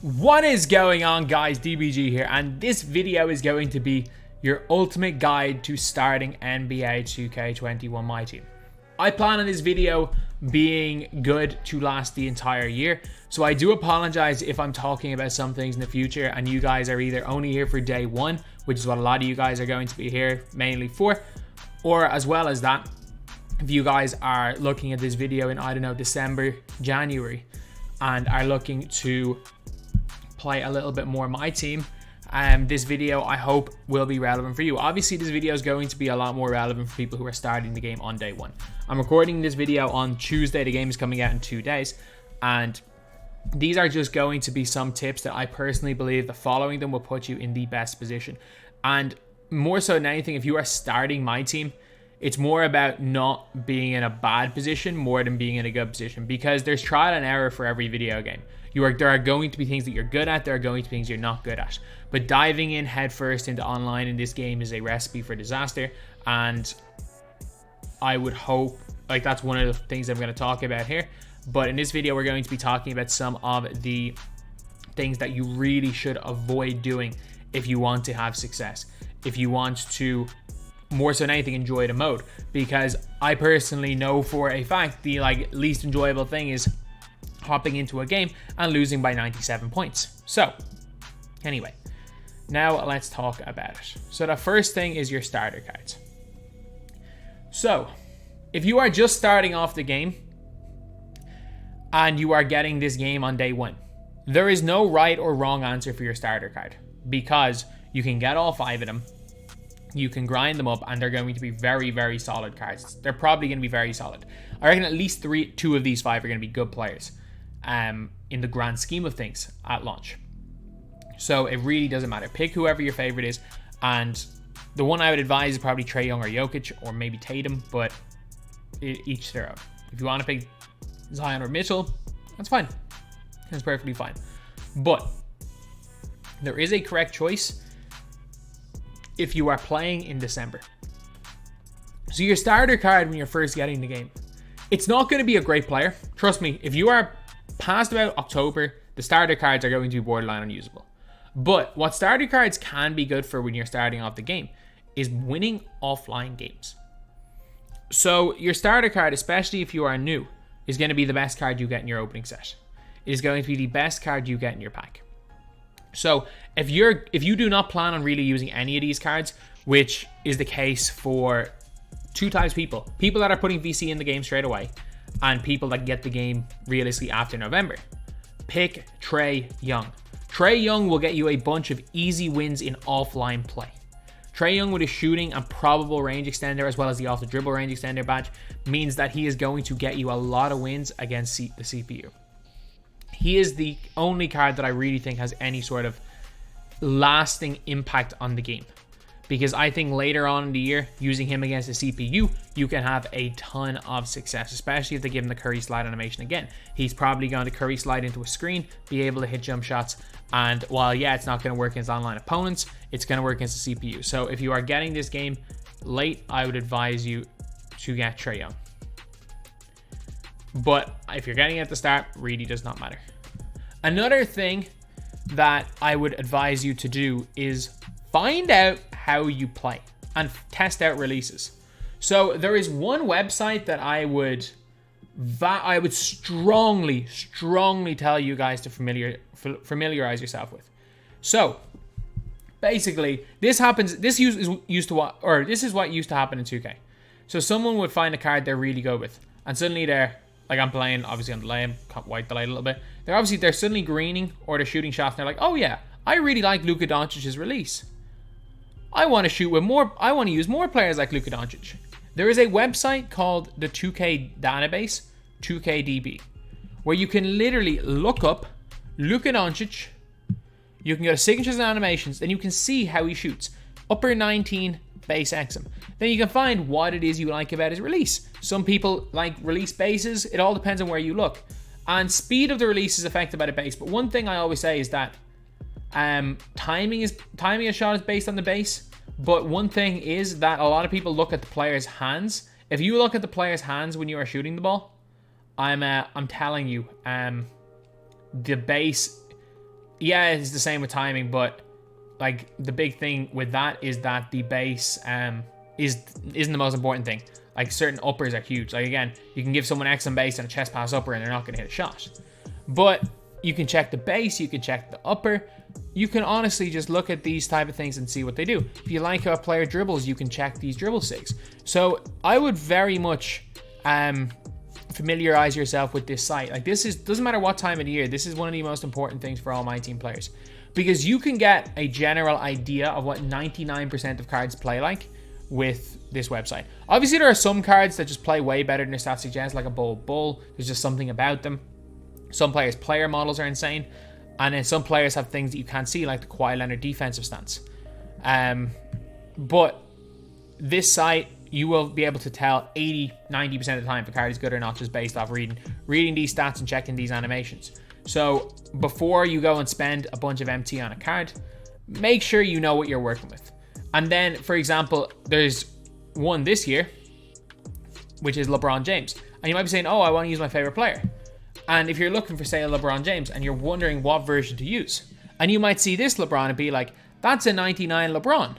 What is going on, guys? DBG here, and this video is going to be your ultimate guide to starting NBA 2K21 MyTEAM. I plan on this video being good to last the entire year, so I do apologize if I'm talking about some things in the future and you guys are either only here for day one, which is what a lot of you guys are going to be here mainly for, or as well as that, if you guys are looking at this video in, I don't know, December, January, and are looking to play a little bit more MyTEAM, this video I hope will be relevant for you. Obviously this video is going to be a lot more relevant for people who are starting the game on day one. I'm recording this video on Tuesday. The game is coming out in 2 days, and these are just going to be some tips that I personally believe that following them will put you in the best position. And more so than anything, if you are starting MyTEAM, it's more about not being in a bad position more than being in a good position, because there's trial and error for every video game. There are going to be things that you're good at, there are going to be things you're not good at. But diving in headfirst into online in this game is a recipe for disaster, and I would hope, like, that's one of the things I'm going to talk about here. But in this video, we're going to be talking about some of the things that you really should avoid doing if you want to have success, if you want to, more so than anything, enjoy the mode. Because I personally know for a fact the least enjoyable thing is hopping into a game and losing by 97 points. So anyway, now let's talk about it. So the first thing is your starter cards. So if you are just starting off the game and you are getting this game on day one, there is no right or wrong answer for your starter card, because you can get all 5 of them, you can grind them up, and they're going to be very, very solid cards. They're probably going to be very solid. I reckon at least 2 of these 5 are going to be good players in the grand scheme of things at launch. So it really doesn't matter. Pick whoever your favorite is, and the one I would advise is probably Trae Young or Jokic, or maybe Tatum, but each their own. If you want to pick Zion or Mitchell, that's fine. That's perfectly fine. But there is a correct choice if you are playing in December. So your starter card when you're first getting the game, it's not going to be a great player. Trust me, if you are past about October, the starter cards are going to be borderline unusable. But what starter cards can be good for when you're starting off the game is winning offline games. So your starter card, especially if you are new, is going to be the best card you get in your opening set. It is going to be the best card you get in your pack. So if you do not plan on really using any of these cards, which is the case for 2 types of people that are putting VC in the game straight away, and people that get the game realistically after November, pick Trae Young. Trae Young will get you a bunch of easy wins in offline play. Trae Young with his shooting and probable range extender, as well as the off the dribble range extender badge, means that he is going to get you a lot of wins against the CPU. He is the only card that I really think has any sort of lasting impact on the game, because I think later on in the year, using him against the CPU, you can have a ton of success, especially if they give him the Curry slide animation again. He's probably going to Curry slide into a screen, be able to hit jump shots, and while, yeah, it's not going to work against online opponents, it's going to work against the CPU. So if you are getting this game late, I would advise you to get Trae Young. But if you're getting it at the start, really does not matter. Another thing that I would advise you to do is find out how you play and test out releases. So there is one website that I would strongly tell you guys to familiarize yourself with. So basically, this is what used to happen in 2K. So someone would find a card they're really good with, and suddenly they're, like, I'm playing obviously on delay, white delay a little bit. They're suddenly greening or they're shooting shots, and they're like, oh yeah, I really like Luka Doncic's release. I want to use more players like Luka Doncic. There is a website called the 2K database, 2KDB, where you can literally look up Luka Doncic. You can go to signatures and animations, and you can see how he shoots. Upper 19 base XM. Then you can find what it is you like about his release. Some people like release bases. It all depends on where you look. And speed of the release is affected by the base. But one thing I always say is that timing a shot is based on the base. But one thing is that a lot of people look at the player's hands. If you look at the player's hands when you are shooting the ball, I'm telling you, the base yeah, it's the same with timing, but like the big thing with that is that the base isn't the most important thing. Like certain uppers are huge. Like again, you can give someone X on base and a chest pass upper and they're not going to hit a shot. But you can check the base, you can check the upper. You can honestly just look at these type of things and see what they do. If you like how a player dribbles, you can check these dribble sigs. So I would very much familiarize yourself with this site. Like this doesn't matter what time of the year, this is one of the most important things for all MyTEAM players. Because you can get a general idea of what 99% of cards play like with this website. Obviously, there are some cards that just play way better than their stats suggest, like a bull. There's just something about them. Some players' player models are insane. And then some players have things that you can't see, like the Kawhi Leonard defensive stance. But this site, you will be able to tell 80-90% of the time if a card is good or not just based off reading these stats and checking these animations. So before you go and spend a bunch of MT on a card, make sure you know what you're working with. And then, for example, there's one this year, which is LeBron James. And you might be saying, oh, I want to use my favorite player. And if you're looking for, say, a LeBron James and you're wondering what version to use, and you might see this LeBron and be like, that's a 99 LeBron.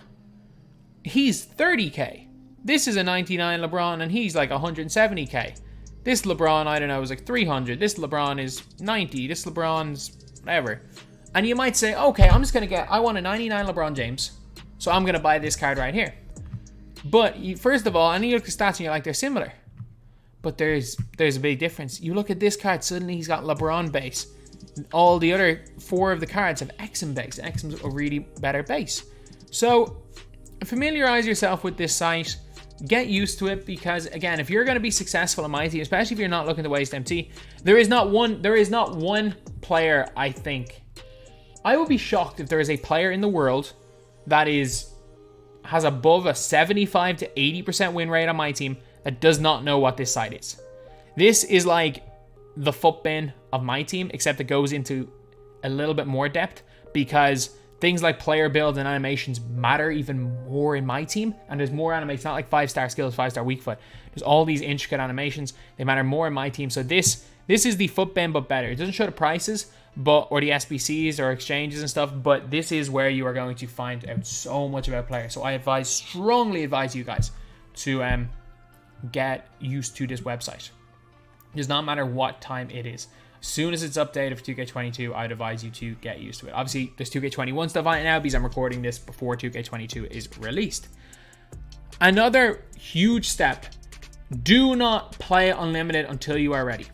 He's 30K. This is a 99 LeBron and he's like 170K. This LeBron, I don't know, is like 300. This LeBron is 90. This LeBron's whatever. And you might say, okay, I want a 99 LeBron James. So I'm going to buy this card right here. But first of all, and you look at the stats and you're like, they're similar. But there's a big difference. You look at this card, suddenly he's got LeBron base. All the other 4 of the cards have XM base. XM's a really better base. So familiarize yourself with this site. Get used to it, because again, if you're going to be successful in MyTEAM, especially if you're not looking to waste MT, there is not one player. I think I would be shocked if there is a player in the world that has above a 75 to 80% win rate on MyTEAM that does not know what this site is. This is like the foot bin of MyTEAM, except it goes into a little bit more depth, because things like player builds and animations matter even more in MyTEAM, and there's more animations, not like 5-star skills, 5-star weak foot. There's all these intricate animations. They matter more in MyTEAM. So this is the foot bin, but better. It doesn't show the prices, or the SBCs or exchanges and stuff, but this is where you are going to find out so much about players. So I strongly advise you guys to get used to this website. It does not matter what time it is. As soon as it's updated for 2K22, I'd advise you to get used to it. Obviously, there's 2K21 stuff on it now because I'm recording this before 2K22 is released. Another huge step: do not play Unlimited until you are ready.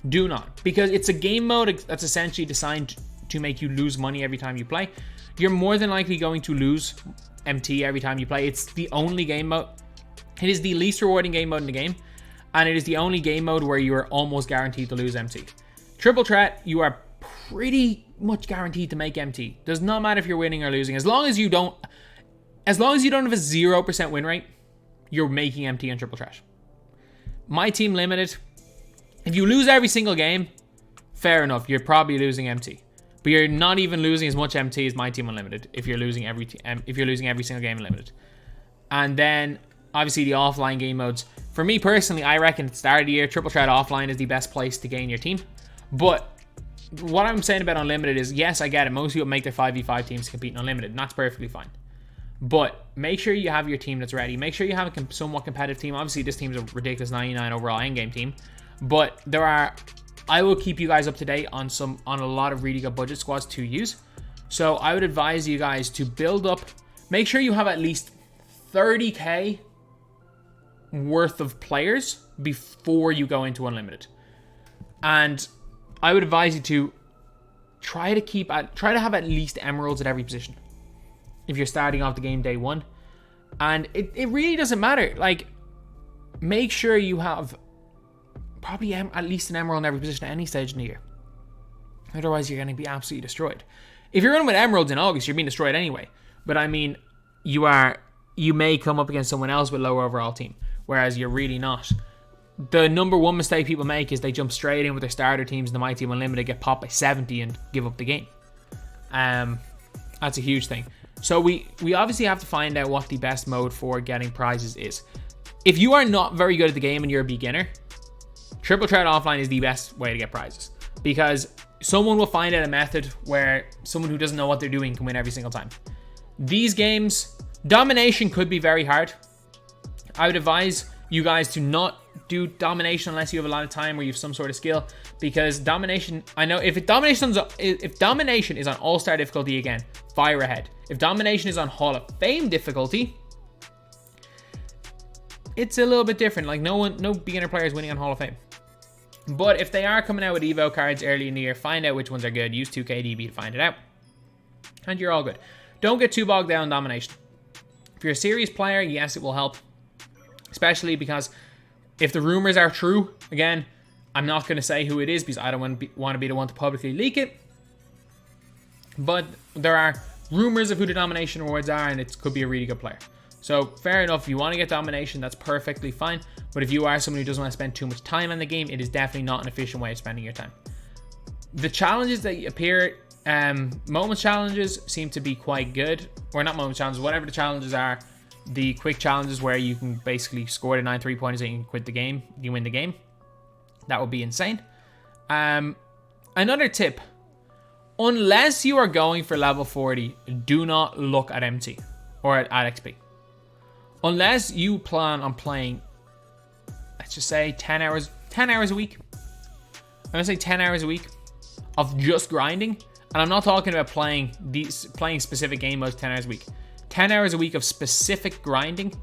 Do not, because it's a game mode that's essentially designed to make you lose money every time you play. You're more than likely going to lose MT every time you play. It's the only game mode. It is the least rewarding game mode in the game, and it is the only game mode where you are almost guaranteed to lose MT. Triple threat, you are pretty much guaranteed to make MT. Does not matter if you're winning or losing. As long as you don't have a 0% win rate, you're making MT on triple threat. MyTEAM Limited, if you lose every single game, fair enough, you're probably losing MT. But you're not even losing as much MT as MyTEAM Unlimited if you're losing every single game in Limited. And then obviously the offline game modes. For me personally, I reckon at the start of the year, Triple Threat Offline is the best place to gain your team. But what I'm saying about Unlimited is, yes, I get it. Most people make their 5v5 teams to compete in Unlimited, and that's perfectly fine. But make sure you have your team that's ready. Make sure you have a somewhat competitive team. Obviously, this team is a ridiculous 99 overall endgame team. But I will keep you guys up to date on a lot of really good budget squads to use. So I would advise you guys to build up. Make sure you have at least 30k worth of players before you go into Unlimited. And I would advise you to try to have at least emeralds at every position if you're starting off the game day one. And it really doesn't matter. Like, make sure you have probably at least an emerald in every position at any stage in the year. Otherwise, you're going to be absolutely destroyed. If you're running with emeralds in August, you're being destroyed anyway. But I mean, you may come up against someone else with lower overall team, whereas you're really not. The number one mistake people make is they jump straight in with their starter teams in the MyTEAM Unlimited, get popped by 70 and give up the game. That's a huge thing. So we obviously have to find out what the best mode for getting prizes is. If you are not very good at the game and you're a beginner, Triple Threat Offline is the best way to get prizes. Because someone will find out a method where someone who doesn't know what they're doing can win every single time. These games, domination could be very hard. I would advise you guys to not do domination unless you have a lot of time or you have some sort of skill, because domination, I know if domination is on all-star difficulty, again, fire ahead. If domination is on Hall of Fame difficulty, it's a little bit different. Like no beginner player is winning on Hall of Fame. But if they are coming out with Evo cards early in the year, find out which ones are good. Use 2KDB to find it out. And you're all good. Don't get too bogged down in domination. If you're a serious player, yes, it will help. Especially because if the rumors are true, again, I'm not going to say who it is because I don't want to be the one to publicly leak it. But there are rumors of who the domination awards are, and it could be a really good player. So fair enough, if you want to get domination, that's perfectly fine. But if you are someone who doesn't want to spend too much time on the game, it is definitely not an efficient way of spending your time. The challenges that appear, moment challenges seem to be quite good. Or not moment challenges, whatever the challenges are. The quick challenges where you can basically score the 9 3-pointers and you can quit the game, you win the game. That would be insane. Another tip. Unless you are going for level 40, do not look at MT or at XP. Unless you plan on playing, let's just say 10 hours a week. I'm gonna say 10 hours a week of just grinding. And I'm not talking about playing specific game modes 10 hours a week. 10 hours a week of specific grinding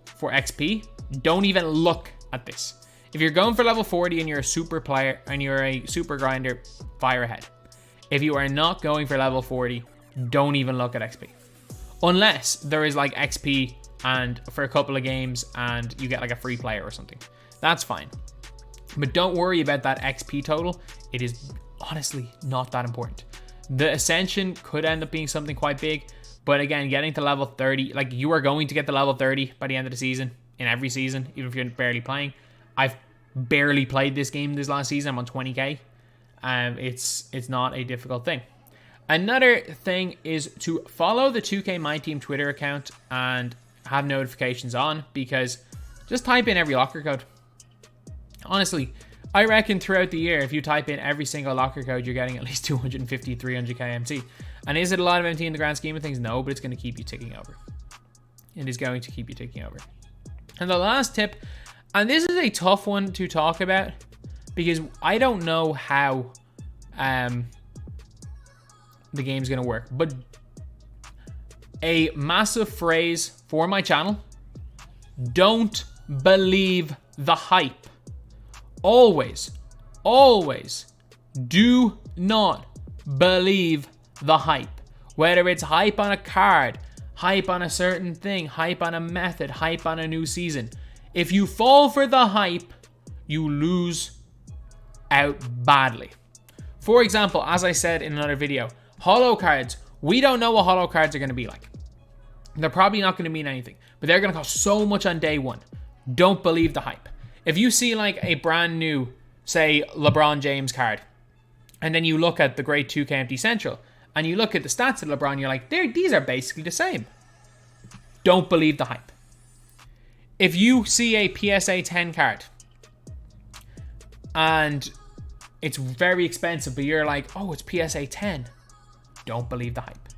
for XP. Don't even look at this. If you're going for level 40 and you're a super player and you're a super grinder, fire ahead. If you are not going for level 40, don't even look at XP. Unless there is like XP and for a couple of games and you get like a free player or something. That's fine. But don't worry about that XP total. It is honestly not that important. The Ascension could end up being something quite big. But again, getting to level 30, like you are going to get to level 30 by the end of the season, in every season, even if you're barely playing. I've barely played this game this last season. I'm on 20k. It's not a difficult thing. Another thing is to follow the 2K MyTEAM Twitter account and have notifications on, because just type in every locker code. Honestly, I reckon throughout the year, if you type in every single locker code, you're getting at least 250, 300k MT. And is it a lot of MT in the grand scheme of things? No, but it's going to keep you ticking over. It is going to keep you ticking over. And the last tip, and this is a tough one to talk about, because I don't know how the game's going to work. But a massive phrase for my channel: don't believe the hype. Always, always do not believe the hype. Whether it's hype on a card, hype on a certain thing, hype on a method, hype on a new season. If you fall for the hype, you lose out badly. For example, as I said in another video, holo cards. We don't know what holo cards are going to be like. They're probably not going to mean anything, but they're going to cost so much on day one. Don't believe the hype. If you see like a brand new, say, LeBron James card, and then you look at the Great 2K Empty Central, and you look at the stats of LeBron, you're like, these are basically the same. Don't believe the hype. If you see a PSA 10 card, and it's very expensive, but you're like, oh, it's PSA 10, don't believe the hype.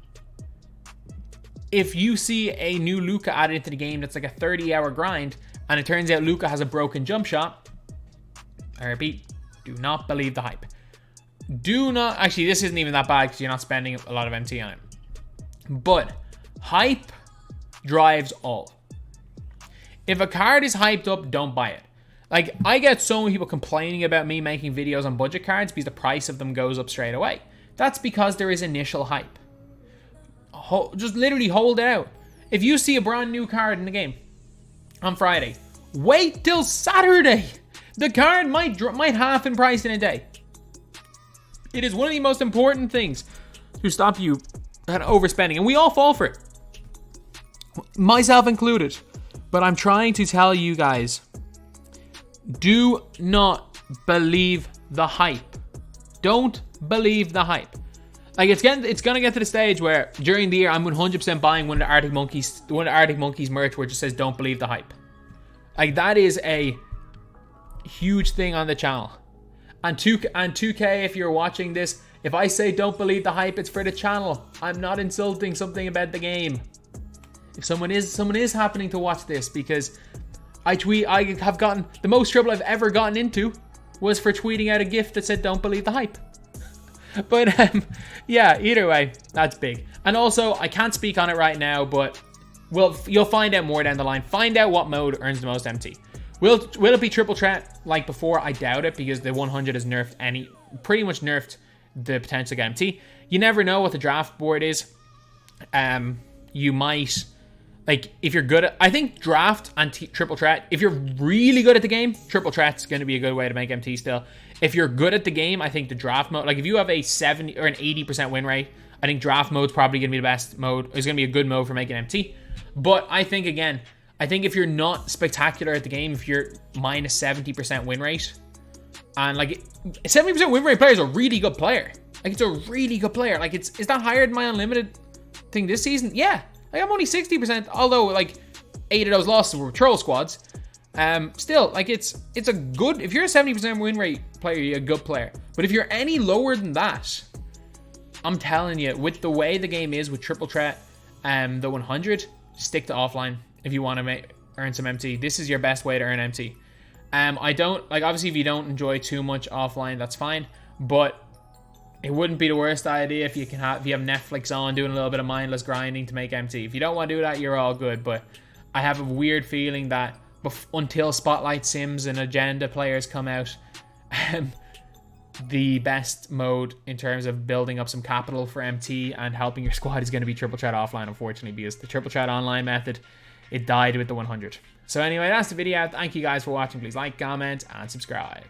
If you see a new Luka added into the game that's like a 30-hour grind, and it turns out Luka has a broken jump shot, I repeat, do not believe the hype. Do not, actually this isn't even that bad because you're not spending a lot of MT on it. But hype drives all. If a card is hyped up, don't buy it. Like, I get so many people complaining about me making videos on budget cards because the price of them goes up straight away. That's because there is initial hype. Just literally hold it out. If you see a brand new card in the game on Friday, wait till Saturday. The card might half in price in a day. It is one of the most important things to stop you overspending, and we all fall for it, myself included. But I'm trying to tell you guys, do not believe the hype. Don't believe the hype. Like, it's gonna get to the stage where during the year I'm 100% buying one of the Arctic Monkeys merch where it just says "Don't believe the hype." Like, that is a huge thing on the channel, And 2K, if you're watching this, if I say don't believe the hype, it's for the channel. I'm not insulting something about the game. If someone is happening to watch this, because I have gotten the most trouble I've ever gotten into was for tweeting out a GIF that said don't believe the hype. But yeah, either way, that's big. And also, I can't speak on it right now, but you'll find out more down the line. Find out what mode earns the most MT. Will it be triple threat like before? I doubt it, because the 100 has pretty much nerfed the potential to get MT. You never know what the draft board is. You might, like, if you're good at, I think draft and triple threat, if you're really good at the game, triple threat's going to be a good way to make MT still. If you're good at the game, I think the draft mode, like if you have a 70 or an 80% win rate, I think draft mode's probably going to be the best mode. It's going to be a good mode for making MT. But I think, again, if you're not spectacular at the game, if you're minus 70% win rate, and like 70% win rate player is a really good player. Like, it's a really good player. Like, is that higher than my unlimited thing this season? Yeah. Like, I'm only 60%, although like 8 of those losses were troll squads. Still, like, it's a good, if you're a 70% win rate player, you're a good player. But if you're any lower than that, I'm telling you, with the way the game is with triple threat, the 100, stick to offline if you want to earn some MT. This is your best way to earn MT. I don't, like, obviously if you don't enjoy too much offline, that's fine, but it wouldn't be the worst idea if you have Netflix on doing a little bit of mindless grinding to make MT. If you don't want to do that, you're all good. But I have a weird feeling that until Spotlight Sims and Agenda players come out, the best mode in terms of building up some capital for MT and helping your squad is going to be triple threat offline, unfortunately, because the triple threat online method, it died with the 100. So anyway, that's the video. Thank you guys for watching. Please like, comment, and subscribe.